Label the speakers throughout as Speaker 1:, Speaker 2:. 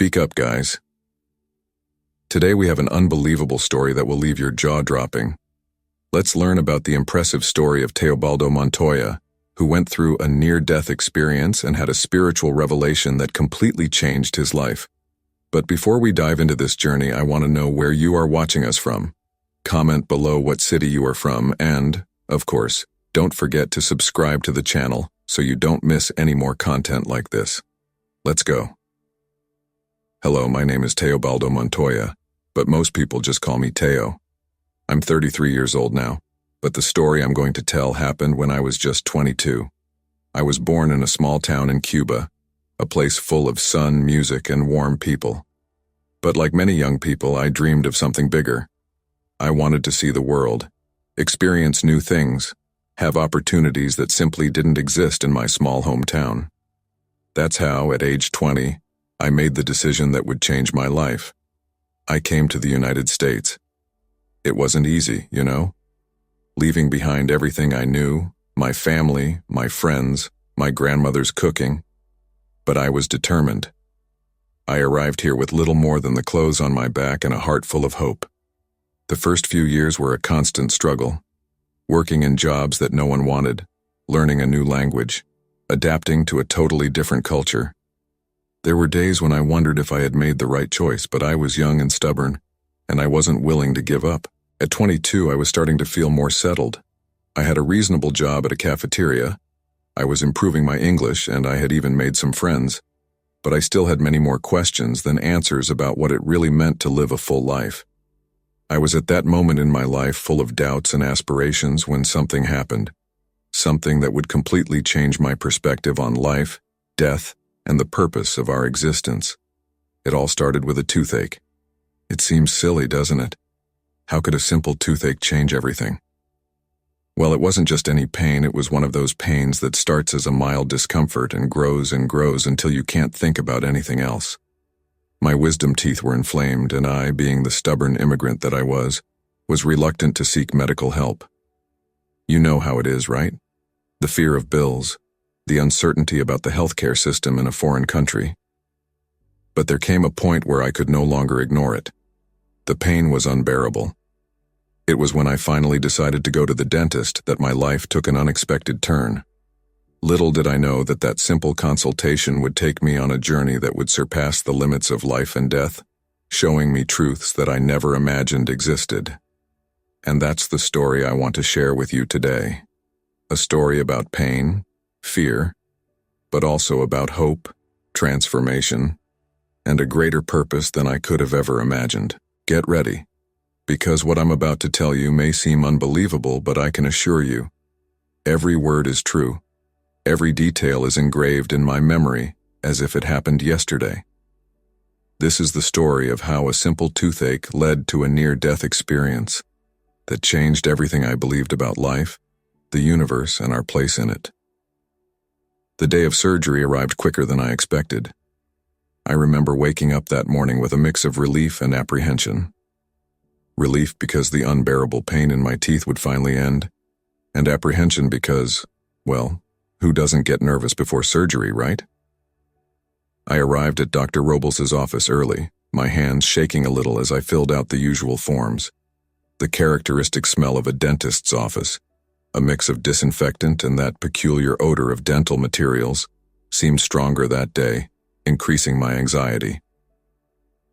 Speaker 1: Speak up, guys. Today we have an unbelievable story that will leave your jaw dropping. Let's learn about the impressive story of Teobaldo Montoya, who went through a near-death experience and had a spiritual revelation that completely changed his life. But before we dive into this journey, I want to know where you are watching us from. Comment below what city you are from and, of course, don't forget to subscribe to the channel so you don't miss any more content like this. Let's go. Hello, my name is Teobaldo Montoya, but most people just call me Teo. I'm 33 years old now, but the story I'm going to tell happened when I was just 22. I was born in a small town in Cuba, a place full of sun, music, and warm people. But like many young people, I dreamed of something bigger. I wanted to see the world, experience new things, have opportunities that simply didn't exist in my small hometown. That's how, at age 20, I made the decision that would change my life. I came to the United States. It wasn't easy, you know? Leaving behind everything I knew, my family, my friends, my grandmother's cooking. But I was determined. I arrived here with little more than the clothes on my back and a heart full of hope. The first few years were a constant struggle, working in jobs that no one wanted, learning a new language, adapting to a totally different culture. There were days when I wondered if I had made the right choice, but I was young and stubborn, and I wasn't willing to give up. At 22, I was starting to feel more settled. I had a reasonable job at a cafeteria. I was improving my English, and I had even made some friends. But I still had many more questions than answers about what it really meant to live a full life. I was at that moment in my life full of doubts and aspirations when something happened. Something that would completely change my perspective on life, death, and the purpose of our existence. It all started with a toothache. It seems silly, doesn't it? How could a simple toothache change everything? Well, it wasn't just any pain, it was one of those pains that starts as a mild discomfort and grows until you can't think about anything else. My wisdom teeth were inflamed, and I, being the stubborn immigrant that I was reluctant to seek medical help. You know how it is, right? The fear of bills, the uncertainty about the healthcare system in a foreign country. But there came a point where I could no longer ignore it. The pain was unbearable. It was when I finally decided to go to the dentist that my life took an unexpected turn. Little did I know that that simple consultation would take me on a journey that would surpass the limits of life and death, showing me truths that I never imagined existed. And that's the story I want to share with you today. A story about pain, fear, but also about hope, transformation, and a greater purpose than I could have ever imagined. Get ready, because what I'm about to tell you may seem unbelievable, but I can assure you, every word is true. Every detail is engraved in my memory as if it happened yesterday. This is the story of how a simple toothache led to a near-death experience that changed everything I believed about life, the universe, and our place in it. The day of surgery arrived quicker than I expected. I remember waking up that morning with a mix of relief and apprehension. Relief because the unbearable pain in my teeth would finally end, and apprehension because, well, who doesn't get nervous before surgery, right? I arrived at Dr. Robles' office early, my hands shaking a little as I filled out the usual forms. The characteristic smell of a dentist's office, a mix of disinfectant and that peculiar odor of dental materials, seemed stronger that day, increasing my anxiety.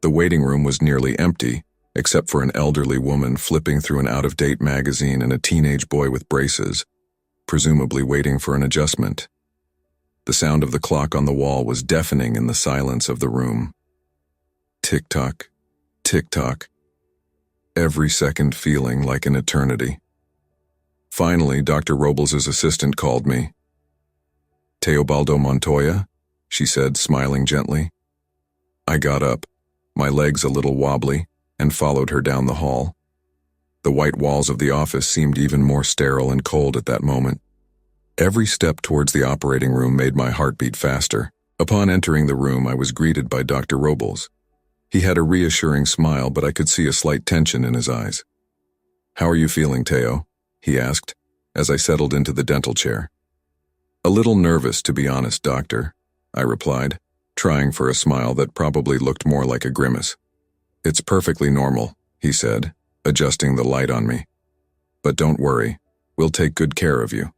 Speaker 1: The waiting room was nearly empty, except for an elderly woman flipping through an out-of-date magazine and a teenage boy with braces, presumably waiting for an adjustment. The sound of the clock on the wall was deafening in the silence of the room. Tick-tock, tick-tock, every second feeling like an eternity. Finally, Dr. Robles' assistant called me. "Teobaldo Montoya?" she said, smiling gently. I got up, my legs a little wobbly, and followed her down the hall. The white walls of the office seemed even more sterile and cold at that moment. Every step towards the operating room made my heart beat faster. Upon entering the room, I was greeted by Dr. Robles. He had a reassuring smile, but I could see a slight tension in his eyes. "How are you feeling, Teo?" he asked, as I settled into the dental chair. "A little nervous, to be honest, doctor," I replied, trying for a smile that probably looked more like a grimace. "It's perfectly normal," he said, adjusting the light on me. "But don't worry, we'll take good care of you."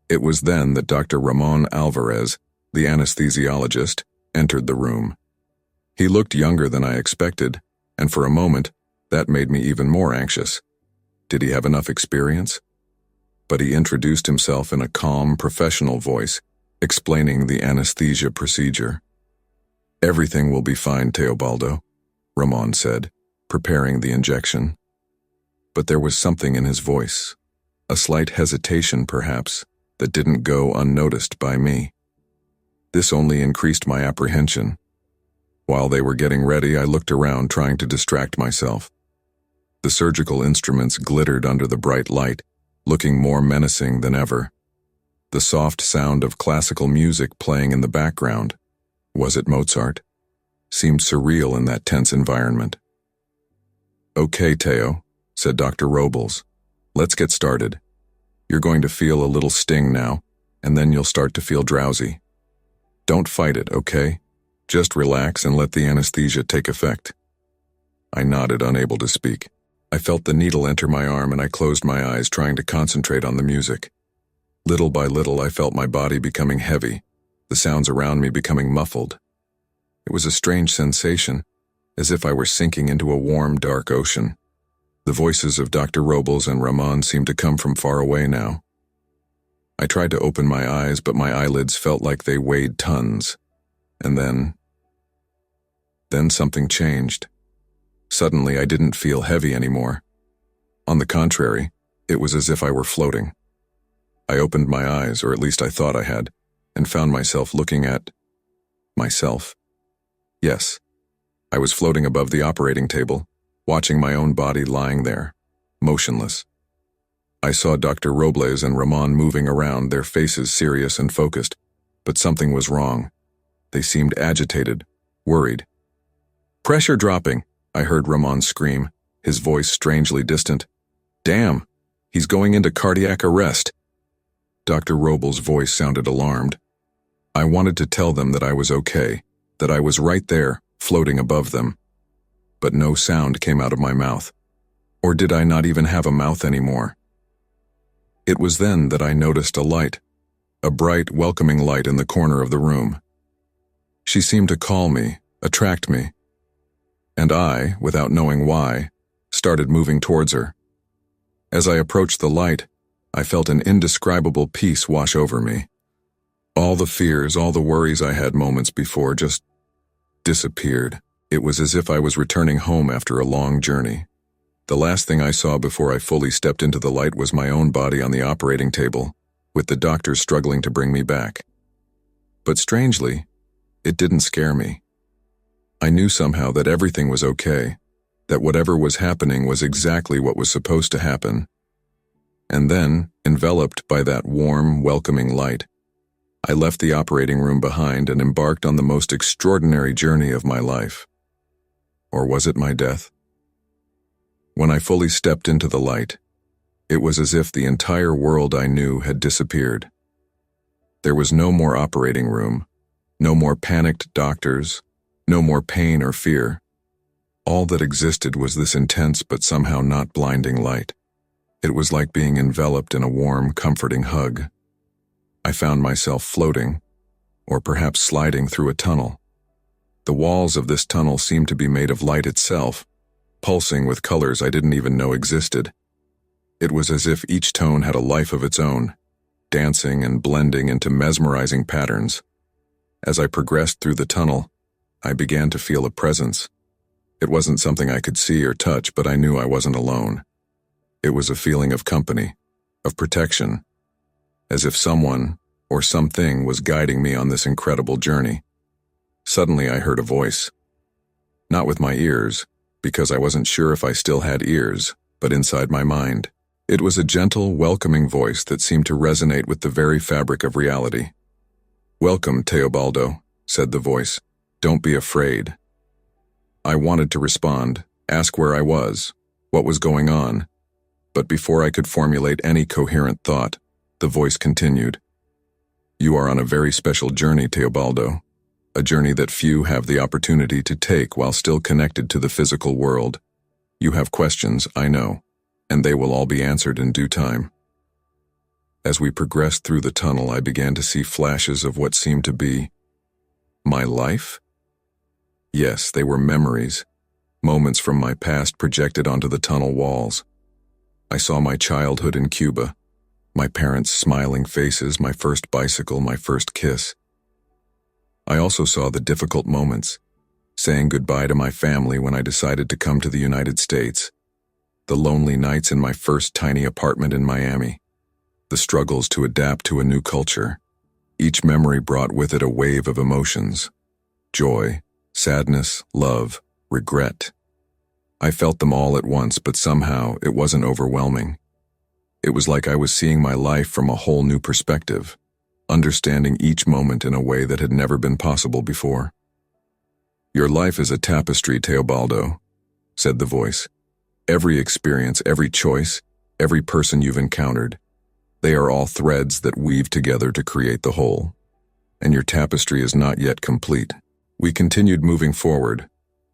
Speaker 1: It was then that Dr. Ramon Alvarez, the anesthesiologist, entered the room. He looked younger than I expected, and for a moment, that made me even more anxious. Did he have enough experience? But he introduced himself in a calm, professional voice, explaining the anesthesia procedure. "Everything will be fine, Teobaldo," Ramon said, preparing the injection. But there was something in his voice, a slight hesitation perhaps, that didn't go unnoticed by me. This only increased my apprehension. While they were getting ready, I looked around trying to distract myself. The surgical instruments glittered under the bright light, looking more menacing than ever. The soft sound of classical music playing in the background, was it Mozart? Seemed surreal in that tense environment. "Okay, Teo," said Dr. Robles. "Let's get started. You're going to feel a little sting now, and then you'll start to feel drowsy. Don't fight it, okay? Just relax and let the anesthesia take effect." I nodded, unable to speak. I felt the needle enter my arm and I closed my eyes, trying to concentrate on the music. Little by little, I felt my body becoming heavy, the sounds around me becoming muffled. It was a strange sensation, as if I were sinking into a warm, dark ocean. The voices of Dr. Robles and Ramon seemed to come from far away now. I tried to open my eyes, but my eyelids felt like they weighed tons. And then something changed. Suddenly, I didn't feel heavy anymore. On the contrary, it was as if I were floating. I opened my eyes, or at least I thought I had, and found myself looking at myself. Yes, I was floating above the operating table, watching my own body lying there, motionless. I saw Dr. Robles and Ramon moving around, their faces serious and focused, but something was wrong. They seemed agitated, worried. "Pressure dropping," I heard Ramon scream, his voice strangely distant. "Damn, he's going into cardiac arrest." Dr. Robles' voice sounded alarmed. I wanted to tell them that I was okay, that I was right there, floating above them. But no sound came out of my mouth. Or did I not even have a mouth anymore? It was then that I noticed a light, a bright, welcoming light in the corner of the room. She seemed to call me, attract me. And I, without knowing why, started moving towards her. As I approached the light, I felt an indescribable peace wash over me. All the fears, all the worries I had moments before just disappeared. It was as if I was returning home after a long journey. The last thing I saw before I fully stepped into the light was my own body on the operating table, with the doctors struggling to bring me back. But strangely, it didn't scare me. I knew somehow that everything was okay, that whatever was happening was exactly what was supposed to happen. And then, enveloped by that warm, welcoming light, I left the operating room behind and embarked on the most extraordinary journey of my life. Or was it my death? When I fully stepped into the light, it was as if the entire world I knew had disappeared. There was no more operating room, no more panicked doctors, no more pain or fear. All that existed was this intense but somehow not blinding light. It was like being enveloped in a warm, comforting hug. I found myself floating, or perhaps sliding through a tunnel. The walls of this tunnel seemed to be made of light itself, pulsing with colors I didn't even know existed. It was as if each tone had a life of its own, dancing and blending into mesmerizing patterns. As I progressed through the tunnel, I began to feel a presence. It wasn't something I could see or touch, but I knew I wasn't alone. It was a feeling of company, of protection, as if someone or something was guiding me on this incredible journey. Suddenly I heard a voice. Not with my ears, because I wasn't sure if I still had ears, but inside my mind. It was a gentle, welcoming voice that seemed to resonate with the very fabric of reality. "Welcome, Teobaldo," said the voice. "Don't be afraid." I wanted to respond, ask where I was, what was going on, but before I could formulate any coherent thought, the voice continued. "You are on a very special journey, Teobaldo. a journey that few have the opportunity to take while still connected to the physical world. You have questions, I know, and they will all be answered in due time. As we progressed through the tunnel, I began to see flashes of what seemed to be my life? Yes, they were memories, moments from my past projected onto the tunnel walls. I saw my childhood in Cuba, my parents' smiling faces, my first bicycle, my first kiss. I also saw the difficult moments, saying goodbye to my family when I decided to come to the United States, the lonely nights in my first tiny apartment in Miami, the struggles to adapt to a new culture. Each memory brought with it a wave of emotions: joy, sadness, love, regret. I felt them all at once, but somehow it wasn't overwhelming. It was like I was seeing my life from a whole new perspective, understanding each moment in a way that had never been possible before. "Your life is a tapestry, Teobaldo," said the voice. "Every experience, every choice, every person you've encountered, they are all threads that weave together to create the whole. And your tapestry is not yet complete." We continued moving forward,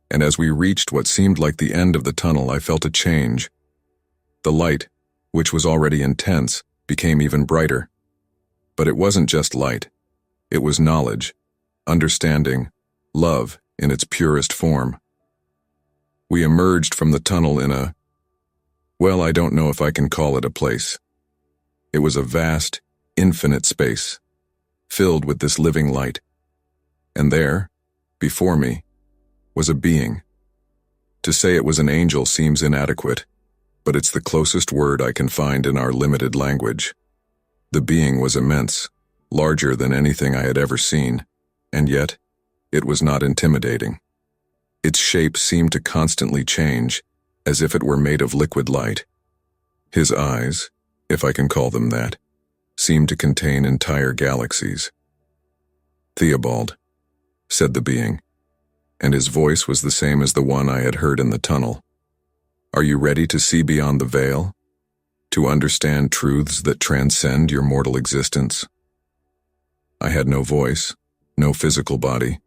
Speaker 1: and as we reached what seemed like the end of the tunnel, I felt a change. The light, which was already intense, became even brighter. But it wasn't just light. It was knowledge, understanding, love in its purest form. We emerged from the tunnel in I don't know if I can call it a place. It was a vast, infinite space, filled with this living light. And there, before me, was a being. To say it was an angel seems inadequate, but it's the closest word I can find in our limited language. The being was immense, larger than anything I had ever seen, and yet, it was not intimidating. Its shape seemed to constantly change, as if it were made of liquid light. His eyes, if I can call them that, seemed to contain entire galaxies. "Theobald," said the being, and his voice was the same as the one I had heard in the tunnel. "Are you ready to see beyond the veil? To understand truths that transcend your mortal existence?" I had no voice, no physical body,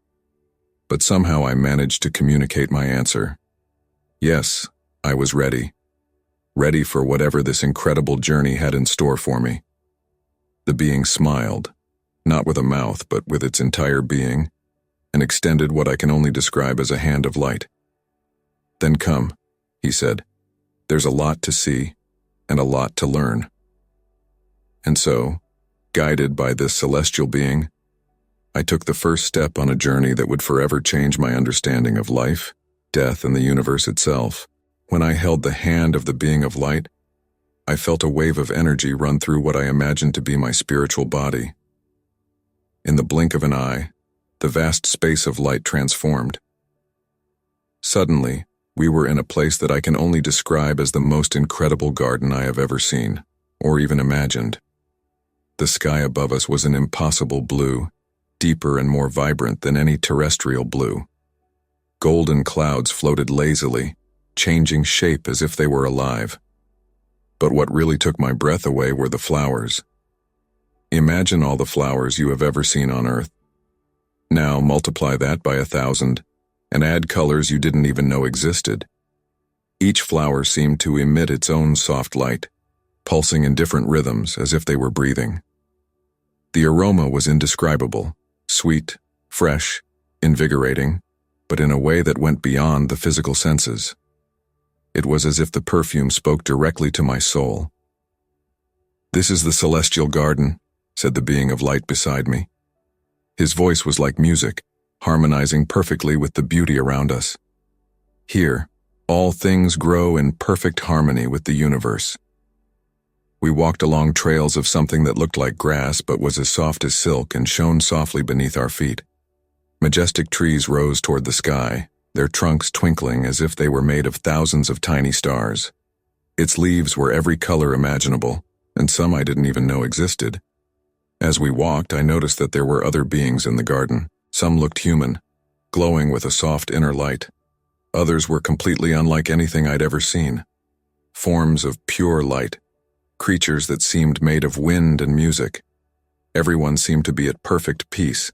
Speaker 1: but somehow I managed to communicate my answer. Yes, I was ready. Ready for whatever this incredible journey had in store for me. The being smiled, not with a mouth but with its entire being, and extended what I can only describe as a hand of light. "Then come," he said. "There's a lot to see, and a lot to learn." And so, guided by this celestial being, I took the first step on a journey that would forever change my understanding of life, death, and the universe itself. When I held the hand of the being of light, I felt a wave of energy run through what I imagined to be my spiritual body. In the blink of an eye, the vast space of light transformed. Suddenly, we were in a place that I can only describe as the most incredible garden I have ever seen, or even imagined. The sky above us was an impossible blue, deeper and more vibrant than any terrestrial blue. Golden clouds floated lazily, changing shape as if they were alive. But what really took my breath away were the flowers. Imagine all the flowers you have ever seen on Earth. Now multiply that by 1,000, and add colors you didn't even know existed. Each flower seemed to emit its own soft light, pulsing in different rhythms as if they were breathing. The aroma was indescribable, sweet, fresh, invigorating, but in a way that went beyond the physical senses. It was as if the perfume spoke directly to my soul. "This is the celestial garden," said the being of light beside me. His voice was like music, harmonizing perfectly with the beauty around us. "Here, all things grow in perfect harmony with the universe." We walked along trails of something that looked like grass but was as soft as silk and shone softly beneath our feet. Majestic trees rose toward the sky, their trunks twinkling as if they were made of thousands of tiny stars. Its leaves were every color imaginable, and some I didn't even know existed. As we walked, I noticed that there were other beings in the garden. Some looked human, glowing with a soft inner light. Others were completely unlike anything I'd ever seen. Forms of pure light, creatures that seemed made of wind and music. Everyone seemed to be at perfect peace,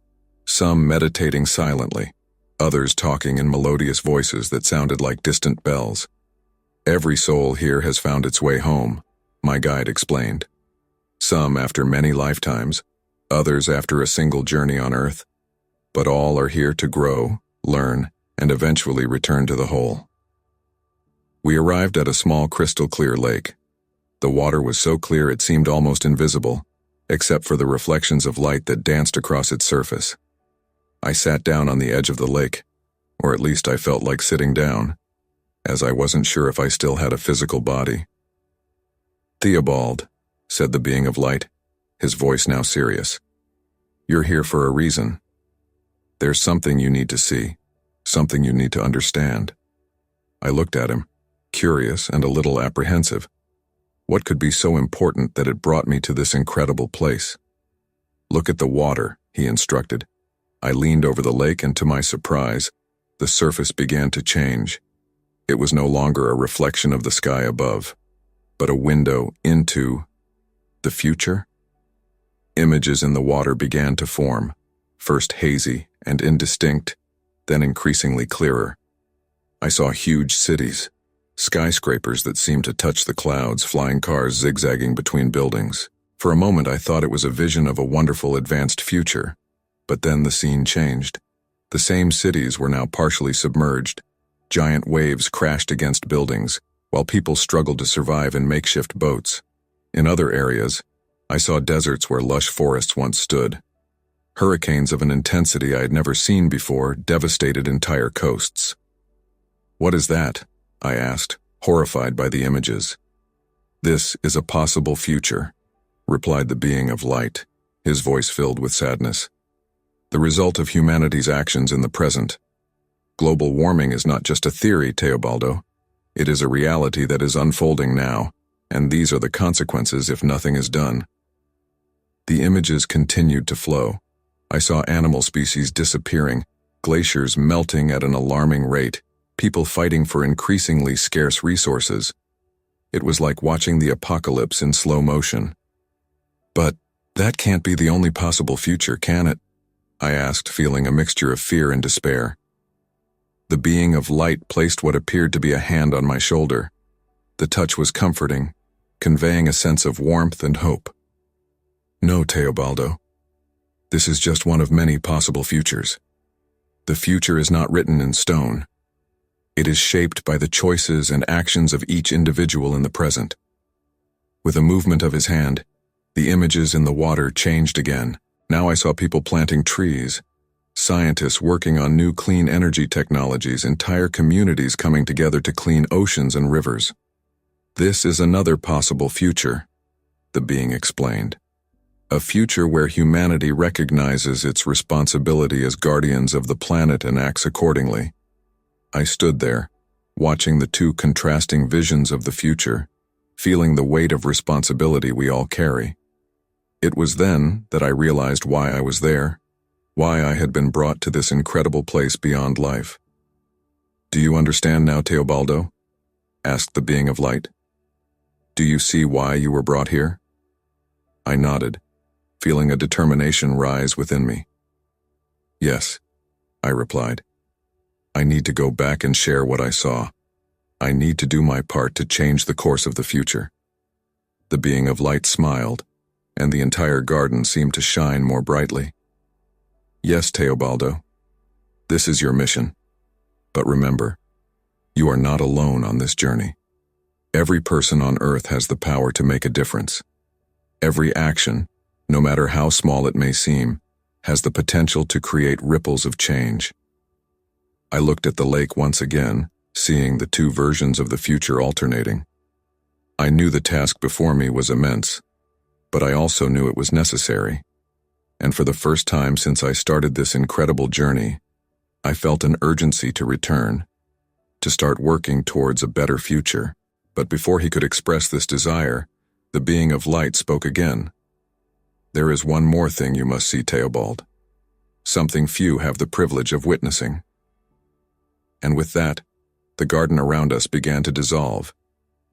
Speaker 1: some meditating silently, others talking in melodious voices that sounded like distant bells. Every soul here has found its way home, my guide explained. Some after many lifetimes, others after a single journey on Earth, but all are here to grow, learn, and eventually return to the whole. We arrived at a small crystal-clear lake. The water was so clear it seemed almost invisible, except for the reflections of light that danced across its surface. I sat down on the edge of the lake, or at least I felt like sitting down, as I wasn't sure if I still had a physical body. "Theobald," said the being of light, his voice now serious. "You're here for a reason. There's something you need to see, something you need to understand." I looked at him, curious and a little apprehensive. What could be so important that it brought me to this incredible place? "Look at the water," he instructed. I leaned over the lake and to my surprise, the surface began to change. It was no longer a reflection of the sky above, but a window into the future. Images in the water began to form, first hazy and indistinct, then increasingly clearer. I saw huge cities, skyscrapers that seemed to touch the clouds, flying cars zigzagging between buildings. For a moment I thought it was a vision of a wonderful advanced future, but then the scene changed. The same cities were now partially submerged. Giant waves crashed against buildings, while people struggled to survive in makeshift boats. In other areas, I saw deserts where lush forests once stood. Hurricanes of an intensity I had never seen before devastated entire coasts. "What is that?" I asked, horrified by the images. "This is a possible future," replied the being of light, his voice filled with sadness. "The result of humanity's actions in the present. Global warming is not just a theory, Teobaldo. It is a reality that is unfolding now, and these are the consequences if nothing is done." The images continued to flow. I saw animal species disappearing, glaciers melting at an alarming rate, people fighting for increasingly scarce resources. It was like watching the apocalypse in slow motion. "But that can't be the only possible future, can it?" I asked, feeling a mixture of fear and despair. The being of light placed what appeared to be a hand on my shoulder. The touch was comforting, conveying a sense of warmth and hope. "No, Teobaldo. This is just one of many possible futures. The future is not written in stone. It is shaped by the choices and actions of each individual in the present." With a movement of his hand, the images in the water changed again. Now I saw people planting trees, scientists working on new clean energy technologies, entire communities coming together to clean oceans and rivers. "This is another possible future," the being explained. "A future where humanity recognizes its responsibility as guardians of the planet and acts accordingly." I stood there, watching the two contrasting visions of the future, feeling the weight of responsibility we all carry. It was then that I realized why I was there, why I had been brought to this incredible place beyond life. "Do you understand now, Teobaldo?" asked the being of light. "Do you see why you were brought here?" I nodded, feeling a determination rise within me. "Yes," I replied. "I need to go back and share what I saw. I need to do my part to change the course of the future." The being of light smiled, and the entire garden seemed to shine more brightly. "Yes, Teobaldo, this is your mission. But remember, you are not alone on this journey. Every person on Earth has the power to make a difference. Every action, no matter how small it may seem, has the potential to create ripples of change." I looked at the lake once again, seeing the two versions of the future alternating. I knew the task before me was immense, but I also knew it was necessary. And for the first time since I started this incredible journey, I felt an urgency to return, to start working towards a better future. But before he could express this desire, the being of light spoke again. "There is one more thing you must see, Teobald. Something few have the privilege of witnessing." And with that, the garden around us began to dissolve,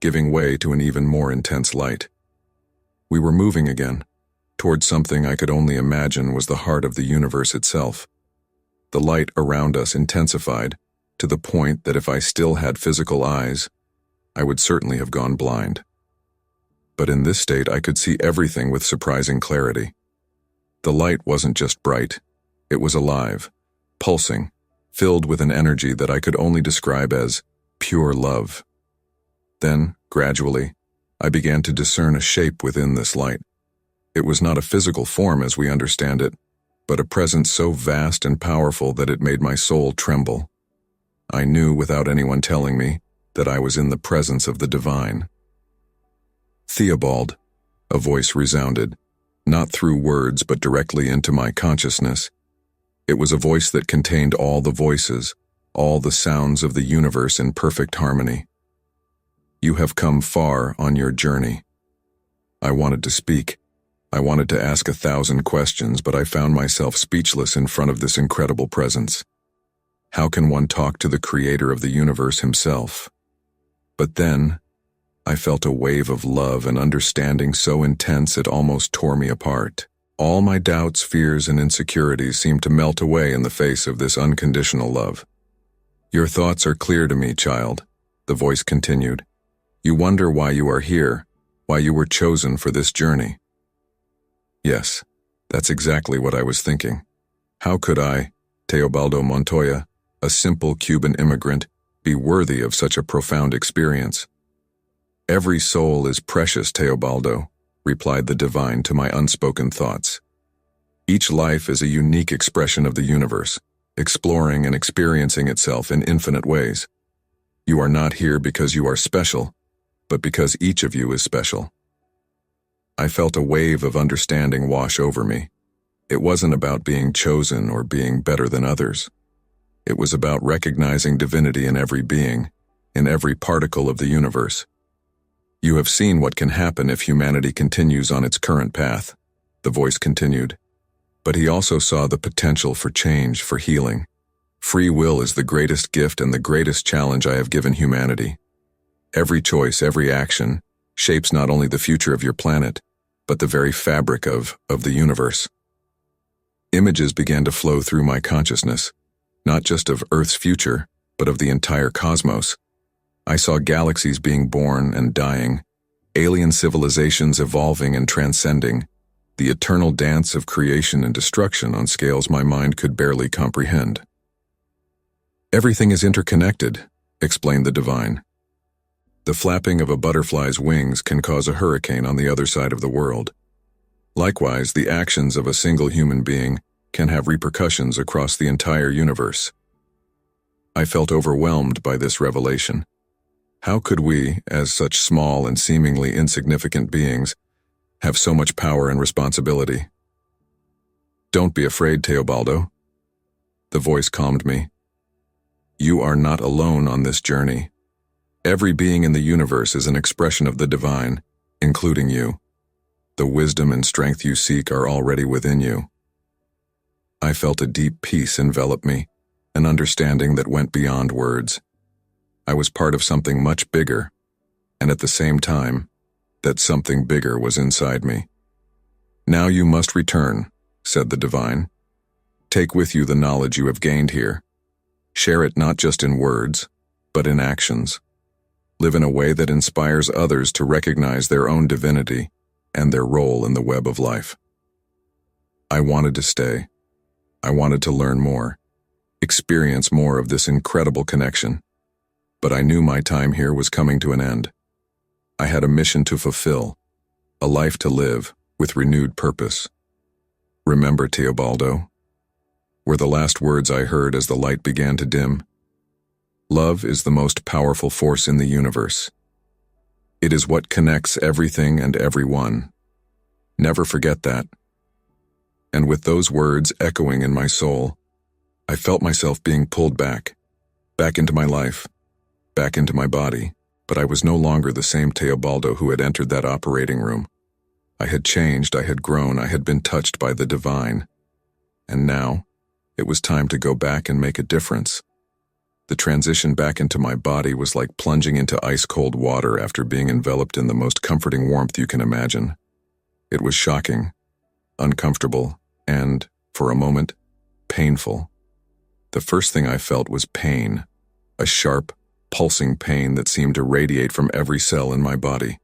Speaker 1: giving way to an even more intense light. We were moving again, towards something I could only imagine was the heart of the universe itself. The light around us intensified, to the point that if I still had physical eyes, I would certainly have gone blind. But in this state, I could see everything with surprising clarity. The light wasn't just bright, it was alive, pulsing, filled with an energy that I could only describe as pure love. Then, gradually, I began to discern a shape within this light. It was not a physical form as we understand it, but a presence so vast and powerful that it made my soul tremble. I knew, without anyone telling me, that I was in the presence of the divine. Theobald, a voice resounded, not through words but directly into my consciousness. It was a voice that contained all the voices, all the sounds of the universe in perfect harmony. You have come far on your journey. I wanted to speak. I wanted to ask 1,000 questions, but I found myself speechless in front of this incredible presence. How can one talk to the creator of the universe himself? But then, I felt a wave of love and understanding so intense it almost tore me apart. All my doubts, fears, and insecurities seemed to melt away in the face of this unconditional love. Your thoughts are clear to me, child, the voice continued. You wonder why you are here, why you were chosen for this journey. Yes, that's exactly what I was thinking. How could I, Teobaldo Montoya, a simple Cuban immigrant, be worthy of such a profound experience? Every soul is precious, Teobaldo, replied the divine to my unspoken thoughts. Each life is a unique expression of the universe, exploring and experiencing itself in infinite ways. You are not here because you are special, but because each of you is special. I felt a wave of understanding wash over me. It wasn't about being chosen or being better than others. It was about recognizing divinity in every being, in every particle of the universe. You have seen what can happen if humanity continues on its current path, the voice continued. But he also saw the potential for change, for healing. Free will is the greatest gift and the greatest challenge I have given humanity. Every choice, every action, shapes not only the future of your planet, but the very fabric of the universe. Images began to flow through my consciousness, not just of Earth's future, but of the entire cosmos. I saw galaxies being born and dying, alien civilizations evolving and transcending, the eternal dance of creation and destruction on scales my mind could barely comprehend. Everything is interconnected, explained the divine. The flapping of a butterfly's wings can cause a hurricane on the other side of the world. Likewise, the actions of a single human being can have repercussions across the entire universe. I felt overwhelmed by this revelation. How could we, as such small and seemingly insignificant beings, have so much power and responsibility? Don't be afraid, Teobaldo. The voice calmed me. You are not alone on this journey. Every being in the universe is an expression of the divine, including you. The wisdom and strength you seek are already within you. I felt a deep peace envelop me, an understanding that went beyond words. I was part of something much bigger, and at the same time, that something bigger was inside me. Now you must return, said the divine. Take with you the knowledge you have gained here. Share it not just in words, but in actions. Live in a way that inspires others to recognize their own divinity and their role in the web of life. I wanted to stay. I wanted to learn more, experience more of this incredible connection. But I knew my time here was coming to an end. I had a mission to fulfill, a life to live with renewed purpose. Remember, Teobaldo, were the last words I heard as the light began to dim. Love is the most powerful force in the universe. It is what connects everything and everyone. Never forget that. And with those words echoing in my soul, I felt myself being pulled back into my life, back into my body, but I was no longer the same Teobaldo who had entered that operating room. I had changed, I had grown, I had been touched by the divine. And now, it was time to go back and make a difference. The transition back into my body was like plunging into ice-cold water after being enveloped in the most comforting warmth you can imagine. It was shocking, uncomfortable, and, for a moment, painful. The first thing I felt was pain, a sharp, pulsing pain that seemed to radiate from every cell in my body.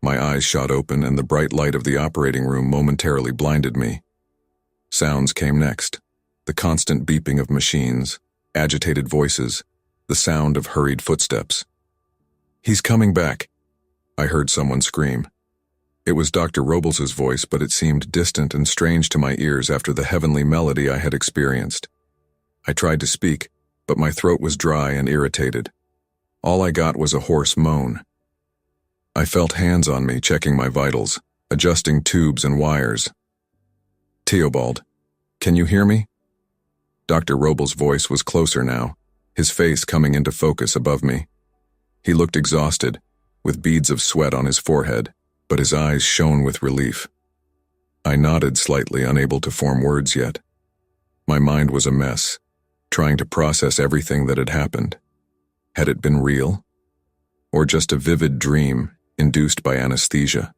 Speaker 1: My eyes shot open and the bright light of the operating room momentarily blinded me. Sounds came next, the constant beeping of machines, agitated voices, the sound of hurried footsteps. "He's coming back," I heard someone scream. It was Dr. Robles's voice, but it seemed distant and strange to my ears after the heavenly melody I had experienced. I tried to speak, but my throat was dry and irritated. All I got was a hoarse moan. I felt hands on me, checking my vitals, adjusting tubes and wires. "Teobald, can you hear me?" Dr. Robles' voice was closer now, his face coming into focus above me. He looked exhausted, with beads of sweat on his forehead, but his eyes shone with relief. I nodded slightly, unable to form words yet. My mind was a mess, trying to process everything that had happened. Had it been real? Or just a vivid dream induced by anesthesia?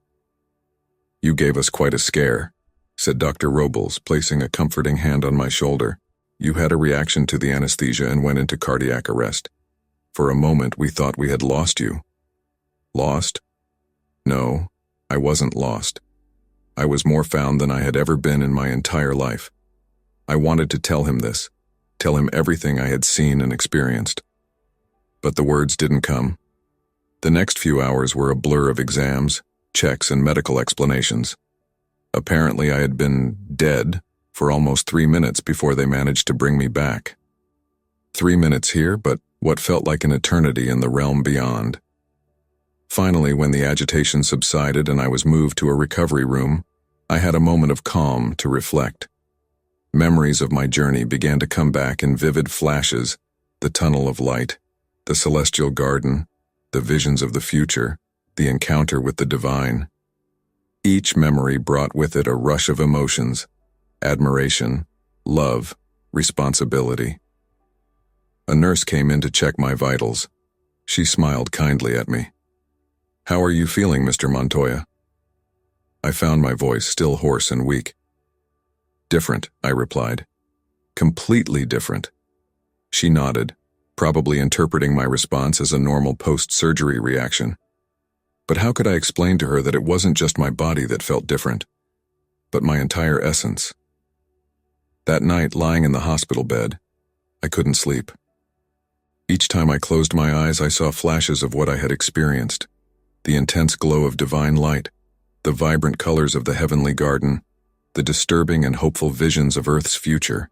Speaker 1: "You gave us quite a scare," said Dr. Robles, placing a comforting hand on my shoulder. "You had a reaction to the anesthesia and went into cardiac arrest. For a moment we thought we had lost you." "Lost?" "No, I wasn't lost. I was more found than I had ever been in my entire life. I wanted to tell him this, tell him everything I had seen and experienced. But the words didn't come. The next few hours were a blur of exams, checks, and medical explanations. Apparently I had been dead for almost 3 minutes before they managed to bring me back. 3 minutes here, but what felt like an eternity in the realm beyond. Finally, when the agitation subsided and I was moved to a recovery room, I had a moment of calm to reflect. Memories of my journey began to come back in vivid flashes: the tunnel of light, the celestial garden, the visions of the future, the encounter with the divine. Each memory brought with it a rush of emotions: admiration, love, responsibility. A nurse came in to check my vitals. She smiled kindly at me. "How are you feeling, Mr. Montoya?" I found my voice still hoarse and weak. "Different," I replied. "Completely different." She nodded, probably interpreting my response as a normal post-surgery reaction. But how could I explain to her that it wasn't just my body that felt different, but my entire essence? That night, lying in the hospital bed, I couldn't sleep. Each time I closed my eyes, I saw flashes of what I had experienced: the intense glow of divine light, the vibrant colors of the heavenly garden, the disturbing and hopeful visions of Earth's future.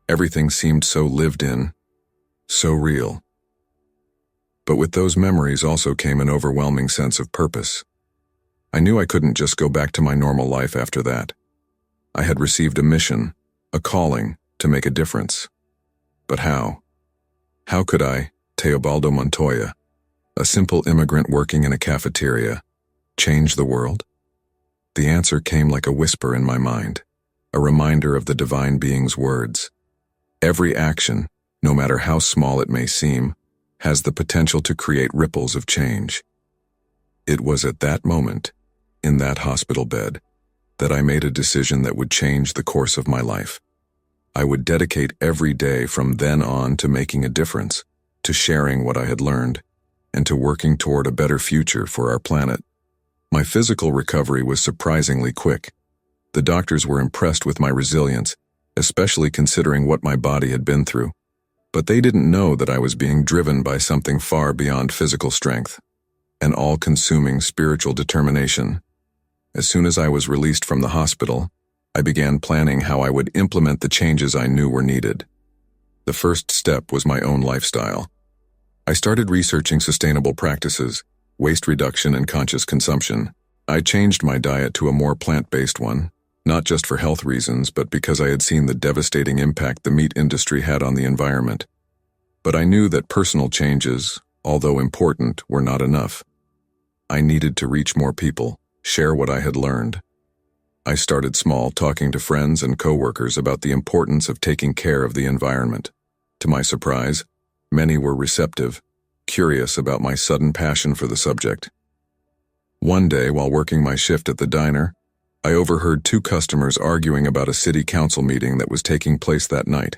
Speaker 1: Everything seemed so lived in, so real. But with those memories also came an overwhelming sense of purpose. I knew I couldn't just go back to my normal life after that. I had received a mission, a calling, to make a difference. But how? How could I, Teobaldo Montoya, a simple immigrant working in a cafeteria, change the world? The answer came like a whisper in my mind, a reminder of the divine being's words. Every action, no matter how small it may seem, has the potential to create ripples of change. It was at that moment, in that hospital bed, that I made a decision that would change the course of my life. I would dedicate every day from then on to making a difference, to sharing what I had learned, and to working toward a better future for our planet. My physical recovery was surprisingly quick. The doctors were impressed with my resilience, especially considering what my body had been through. But they didn't know that I was being driven by something far beyond physical strength, an all-consuming spiritual determination. As soon as I was released from the hospital, I began planning how I would implement the changes I knew were needed. The first step was my own lifestyle. I started researching sustainable practices, waste reduction, and conscious consumption. I changed my diet to a more plant-based one, not just for health reasons, but because I had seen the devastating impact the meat industry had on the environment. But I knew that personal changes, although important, were not enough. I needed to reach more people, share what I had learned. I started small, talking to friends and coworkers about the importance of taking care of the environment. To my surprise, many were receptive, curious about my sudden passion for the subject. One day, while working my shift at the diner, I overheard two customers arguing about a city council meeting that was taking place that night.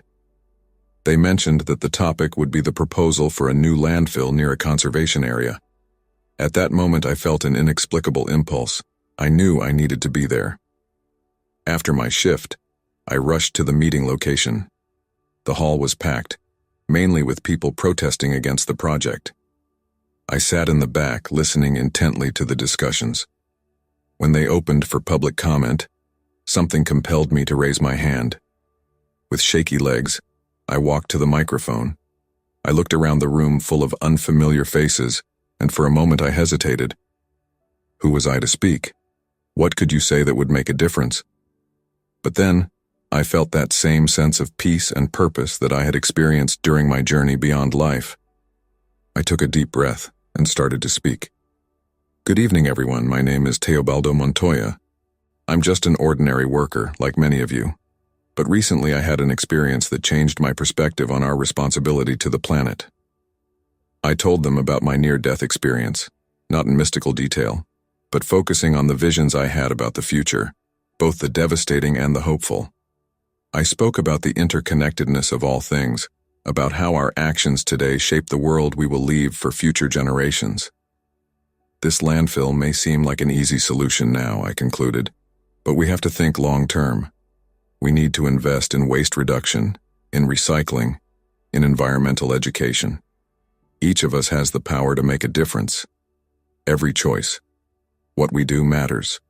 Speaker 1: They mentioned that the topic would be the proposal for a new landfill near a conservation area. At that moment, I felt an inexplicable impulse. I knew I needed to be there. After my shift, I rushed to the meeting location. The hall was packed, mainly with people protesting against the project. I sat in the back, listening intently to the discussions. When they opened for public comment, something compelled me to raise my hand. With shaky legs, I walked to the microphone. I looked around the room full of unfamiliar faces, and for a moment I hesitated. Who was I to speak? What could you say that would make a difference? But then, I felt that same sense of peace and purpose that I had experienced during my journey beyond life. I took a deep breath and started to speak. Good evening, everyone. My name is Teobaldo Montoya. I'm just an ordinary worker, like many of you. But recently I had an experience that changed my perspective on our responsibility to the planet. I told them about my near-death experience, not in mystical detail, but focusing on the visions I had about the future, both the devastating and the hopeful. I spoke about the interconnectedness of all things, about how our actions today shape the world we will leave for future generations. This landfill may seem like an easy solution now, I concluded, but we have to think long-term. We need to invest in waste reduction, in recycling, in environmental education. Each of us has the power to make a difference. Every choice. What we do matters.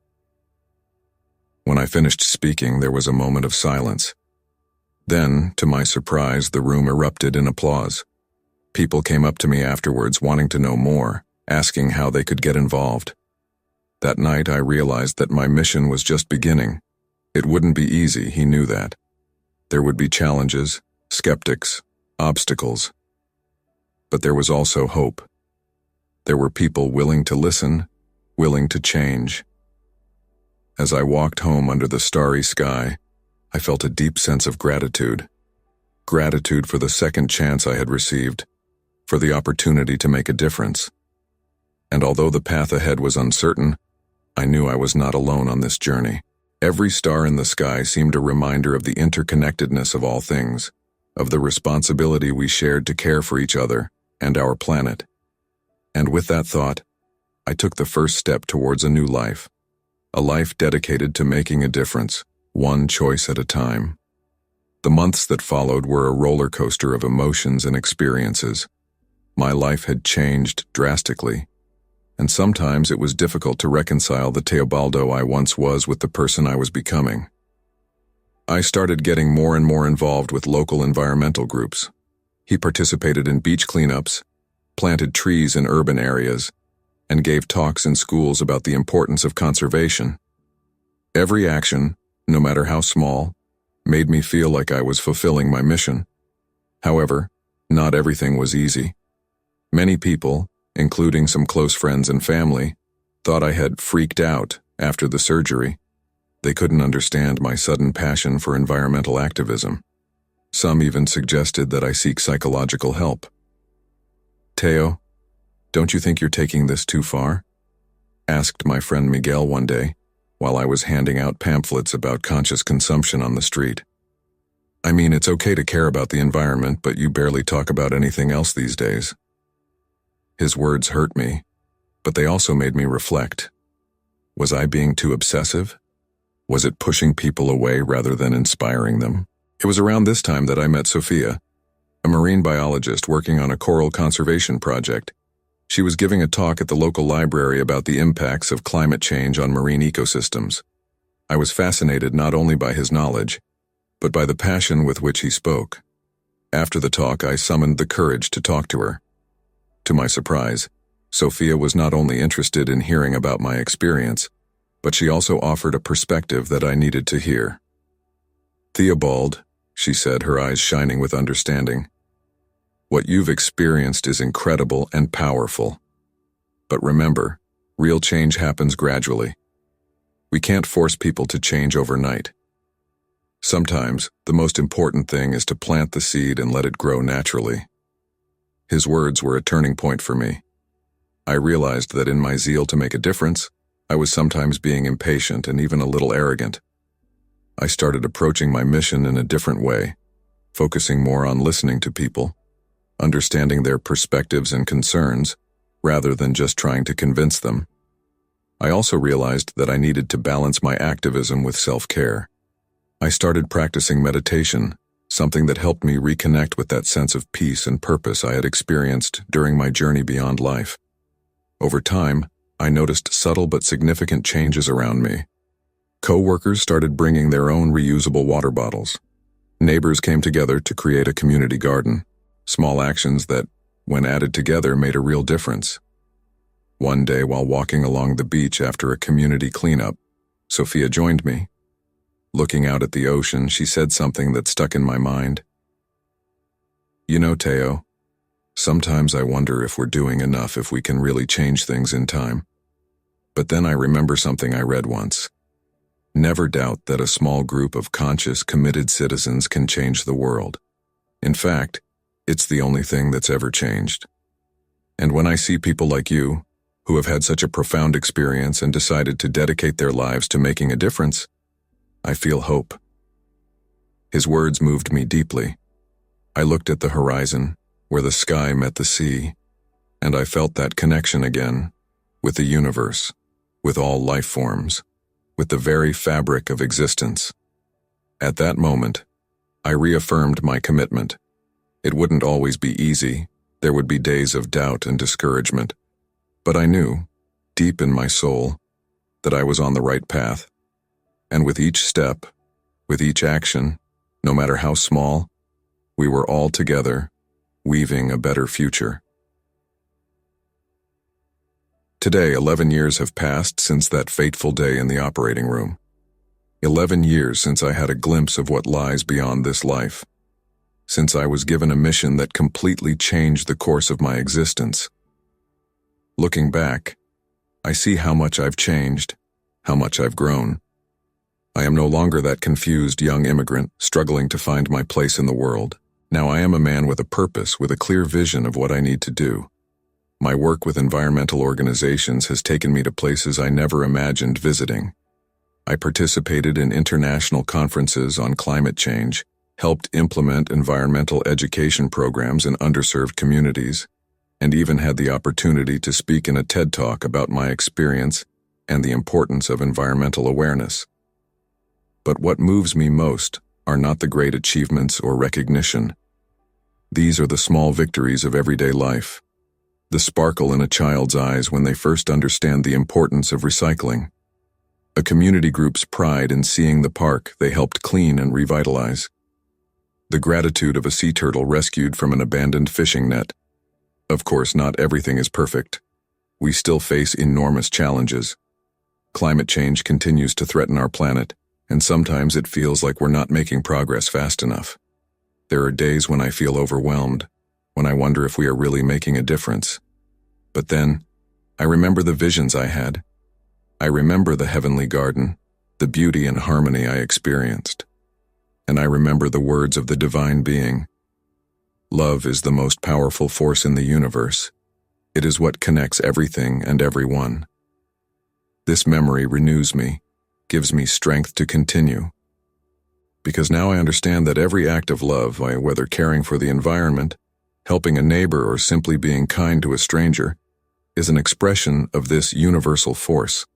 Speaker 1: When I finished speaking, there was a moment of silence. Then, to my surprise, the room erupted in applause. People came up to me afterwards wanting to know more, asking how they could get involved. That night, I realized that my mission was just beginning. It wouldn't be easy, he knew that. There would be challenges, skeptics, obstacles. But there was also hope. There were people willing to listen, willing to change. As I walked home under the starry sky, I felt a deep sense of gratitude. Gratitude for the second chance I had received, for the opportunity to make a difference. And although the path ahead was uncertain, I knew I was not alone on this journey. Every star in the sky seemed a reminder of the interconnectedness of all things, of the responsibility we shared to care for each other and our planet. And with that thought, I took the first step towards a new life, a life dedicated to making a difference, one choice at a time. The months that followed were a roller coaster of emotions and experiences. My life had changed drastically, and sometimes it was difficult to reconcile the Teobaldo I once was with the person I was becoming. I started getting more and more involved with local environmental groups. He participated in beach cleanups, planted trees in urban areas, and gave talks in schools about the importance of conservation. Every action, no matter how small, made me feel like I was fulfilling my mission. However, not everything was easy. Many people, including some close friends and family, thought I had freaked out after the surgery. They couldn't understand my sudden passion for environmental activism. Some even suggested that I seek psychological help. Teo, don't you think you're taking this too far? Asked my friend Miguel one day, while I was handing out pamphlets about conscious consumption on the street. I mean, it's okay to care about the environment, but you barely talk about anything else these days. His words hurt me, but they also made me reflect. Was I being too obsessive? Was it pushing people away rather than inspiring them? It was around this time that I met Sophia, a marine biologist working on a coral conservation project. She was giving a talk at the local library about the impacts of climate change on marine ecosystems. I was fascinated not only by his knowledge, but by the passion with which he spoke. After the talk, I summoned the courage to talk to her. To my surprise, Sophia was not only interested in hearing about my experience, but she also offered a perspective that I needed to hear. Theobald, she said, her eyes shining with understanding, what you've experienced is incredible and powerful. But remember, real change happens gradually. We can't force people to change overnight. Sometimes, the most important thing is to plant the seed and let it grow naturally. His words were a turning point for me. I realized that in my zeal to make a difference, I was sometimes being impatient and even a little arrogant. I started approaching my mission in a different way, focusing more on listening to people, understanding their perspectives and concerns, rather than just trying to convince them. I also realized that I needed to balance my activism with self-care. I started practicing meditation, something that helped me reconnect with that sense of peace and purpose I had experienced during my journey beyond life. Over time, I noticed subtle but significant changes around me. Co-workers started bringing their own reusable water bottles. Neighbors came together to create a community garden, small actions that, when added together, made a real difference. One day, while walking along the beach after a community cleanup, Sophia joined me. Looking out at the ocean, she said something that stuck in my mind. "You know, Teo, sometimes I wonder if we're doing enough, if we can really change things in time. But then I remember something I read once. Never doubt that a small group of conscious, committed citizens can change the world. In fact, it's the only thing that's ever changed. And when I see people like you, who have had such a profound experience and decided to dedicate their lives to making a difference, I feel hope." His words moved me deeply. I looked at the horizon, where the sky met the sea, and I felt that connection again, with the universe, with all life forms, with the very fabric of existence. At that moment, I reaffirmed my commitment. It wouldn't always be easy, there would be days of doubt and discouragement, but I knew, deep in my soul, that I was on the right path. And with each step, with each action, no matter how small, we were all together, weaving a better future. Today, 11 years have passed since that fateful day in the operating room. 11 years since I had a glimpse of what lies beyond this life. Since I was given a mission that completely changed the course of my existence. Looking back, I see how much I've changed, how much I've grown. I am no longer that confused young immigrant struggling to find my place in the world. Now I am a man with a purpose, with a clear vision of what I need to do. My work with environmental organizations has taken me to places I never imagined visiting. I participated in international conferences on climate change, helped implement environmental education programs in underserved communities, and even had the opportunity to speak in a TED Talk about my experience and the importance of environmental awareness. But what moves me most are not the great achievements or recognition. These are the small victories of everyday life. The sparkle in a child's eyes when they first understand the importance of recycling. A community group's pride in seeing the park they helped clean and revitalize. The gratitude of a sea turtle rescued from an abandoned fishing net. Of course, not everything is perfect. We still face enormous challenges. Climate change continues to threaten our planet, and sometimes it feels like we're not making progress fast enough. There are days when I feel overwhelmed, when I wonder if we are really making a difference. But then, I remember the visions I had. I remember the heavenly garden, the beauty and harmony I experienced. And I remember the words of the divine being. Love is the most powerful force in the universe. It is what connects everything and everyone. This memory renews me, gives me strength to continue. Because now I understand that every act of love, whether caring for the environment, helping a neighbor, or simply being kind to a stranger, is an expression of this universal force.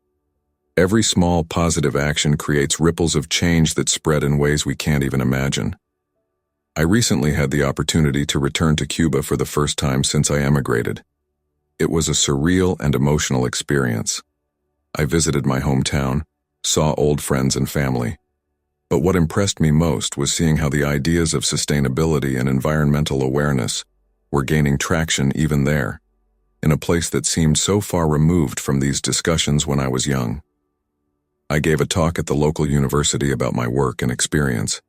Speaker 1: Every small positive action creates ripples of change that spread in ways we can't even imagine. I recently had the opportunity to return to Cuba for the first time since I emigrated. It was a surreal and emotional experience. I visited my hometown, saw old friends and family. But what impressed me most was seeing how the ideas of sustainability and environmental awareness were gaining traction even there, in a place that seemed so far removed from these discussions when I was young. I gave a talk at the local university about my work and experience.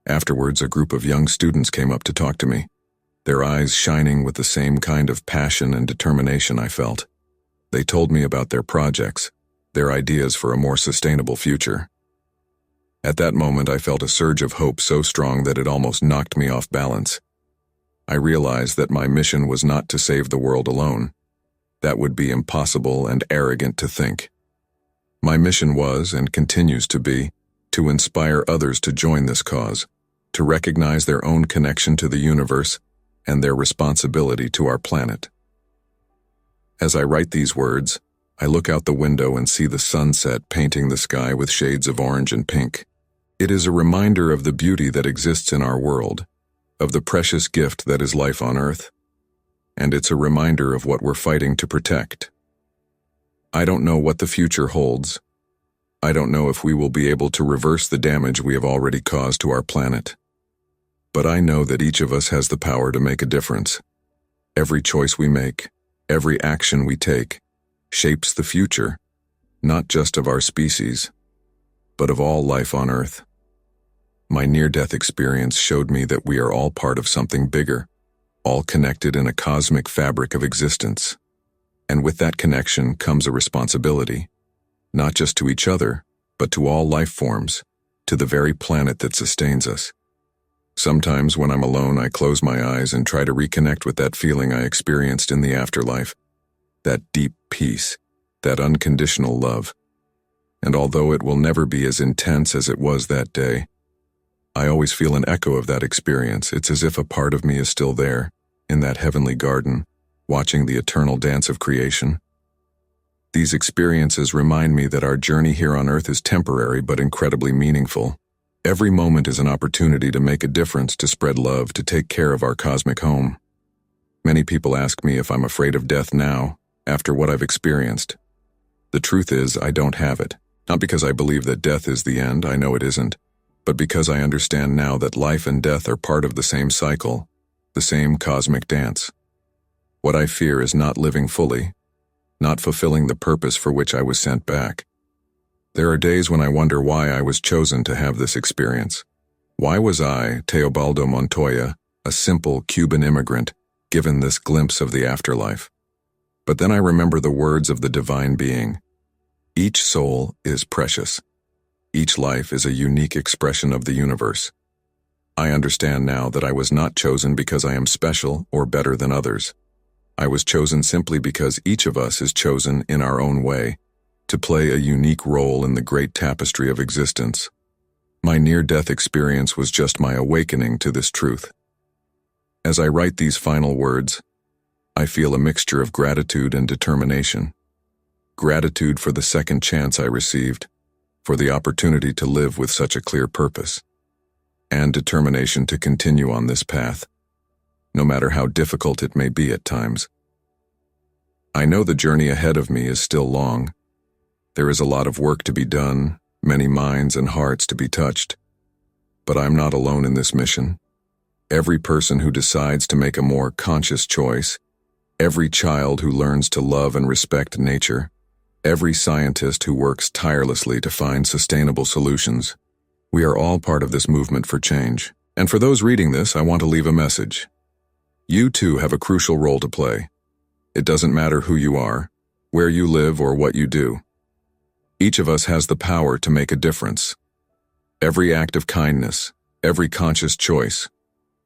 Speaker 1: Afterwards, a group of young students came up to talk to me, their eyes shining with the same kind of passion and determination I felt. They told me about their projects, their ideas for a more sustainable future. At that moment, I felt a surge of hope so strong that it almost knocked me off balance. I realized that my mission was not to save the world alone. That would be impossible and arrogant to think. My mission was, and continues to be, to inspire others to join this cause, to recognize their own connection to the universe and their responsibility to our planet. As I write these words, I look out the window and see the sunset painting the sky with shades of orange and pink. It is a reminder of the beauty that exists in our world, of the precious gift that is life on Earth, and it's a reminder of what we're fighting to protect. I don't know what the future holds. I don't know if we will be able to reverse the damage we have already caused to our planet. But I know that each of us has the power to make a difference. Every choice we make, every action we take, shapes the future, not just of our species, but of all life on Earth. My near-death experience showed me that we are all part of something bigger, all connected in a cosmic fabric of existence. And with that connection comes a responsibility, not just to each other, but to all life forms, to the very planet that sustains us. Sometimes when I'm alone, I close my eyes and try to reconnect with that feeling I experienced in the afterlife, that deep peace, that unconditional love. And although it will never be as intense as it was that day, I always feel an echo of that experience. It's as if a part of me is still there, in that heavenly garden, watching the eternal dance of creation. These experiences remind me that our journey here on Earth is temporary but incredibly meaningful. Every moment is an opportunity to make a difference, to spread love, to take care of our cosmic home. Many people ask me if I'm afraid of death now, after what I've experienced. The truth is, I don't have it. Not because I believe that death is the end, I know it isn't, but because I understand now that life and death are part of the same cycle, the same cosmic dance. What I fear is not living fully, not fulfilling the purpose for which I was sent back. There are days when I wonder why I was chosen to have this experience. Why was I, Teobaldo Montoya, a simple Cuban immigrant, given this glimpse of the afterlife? But then I remember the words of the divine being. Each soul is precious. Each life is a unique expression of the universe. I understand now that I was not chosen because I am special or better than others. I was chosen simply because each of us is chosen in our own way to play a unique role in the great tapestry of existence. My near-death experience was just my awakening to this truth. As I write these final words, I feel a mixture of gratitude and determination. Gratitude for the second chance I received, for the opportunity to live with such a clear purpose, and determination to continue on this path, no matter how difficult it may be at times. I know the journey ahead of me is still long. There is a lot of work to be done, many minds and hearts to be touched. But I'm not alone in this mission. Every person who decides to make a more conscious choice, every child who learns to love and respect nature, every scientist who works tirelessly to find sustainable solutions, we are all part of this movement for change. And for those reading this, I want to leave a message. You too have a crucial role to play. It doesn't matter who you are, where you live, or what you do. Each of us has the power to make a difference. Every act of kindness, every conscious choice,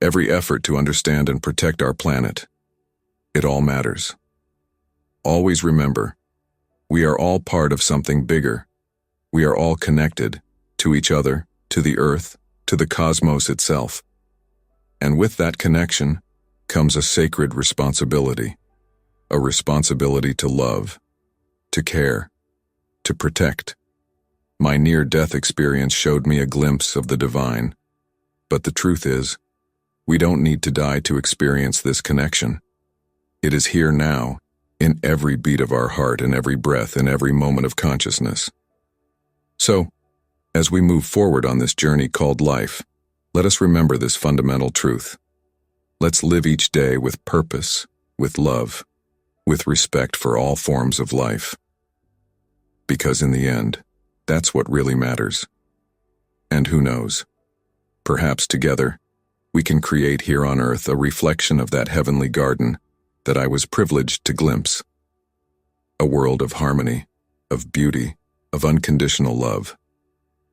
Speaker 1: every effort to understand and protect our planet, it all matters. Always remember, we are all part of something bigger. We are all connected to each other, to the earth, to the cosmos itself. And with that connection comes a sacred responsibility, a responsibility to love, to care, to protect. My near-death experience showed me a glimpse of the divine, but the truth is, we don't need to die to experience this connection. It is here now, in every beat of our heart, in every breath, in every moment of consciousness. So, as we move forward on this journey called life, let us remember this fundamental truth. Let's live each day with purpose, with love, with respect for all forms of life. Because in the end, that's what really matters. And who knows? Perhaps together, we can create here on earth a reflection of that heavenly garden that I was privileged to glimpse. A world of harmony, of beauty, of unconditional love.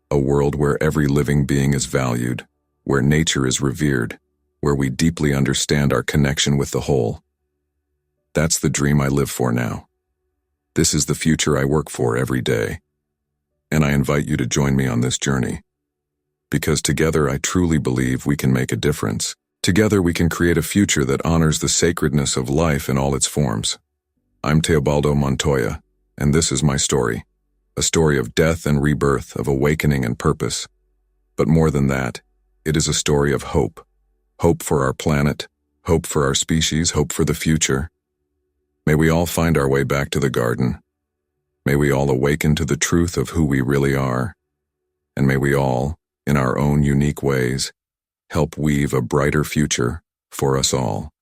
Speaker 1: A world where every living being is valued, where nature is revered, where we deeply understand our connection with the whole. That's the dream I live for now. This is the future I work for every day. and I invite you to join me on this journey. Because together I truly believe we can make a difference. Together we can create a future that honors the sacredness of life in all its forms. I'm Teobaldo Montoya, and this is my story. A story of death and rebirth, of awakening and purpose. But more than that, it is a story of hope. Hope for our planet, hope for our species, hope for the future. May we all find our way back to the garden. May we all awaken to the truth of who we really are. And may we all, in our own unique ways, help weave a brighter future for us all.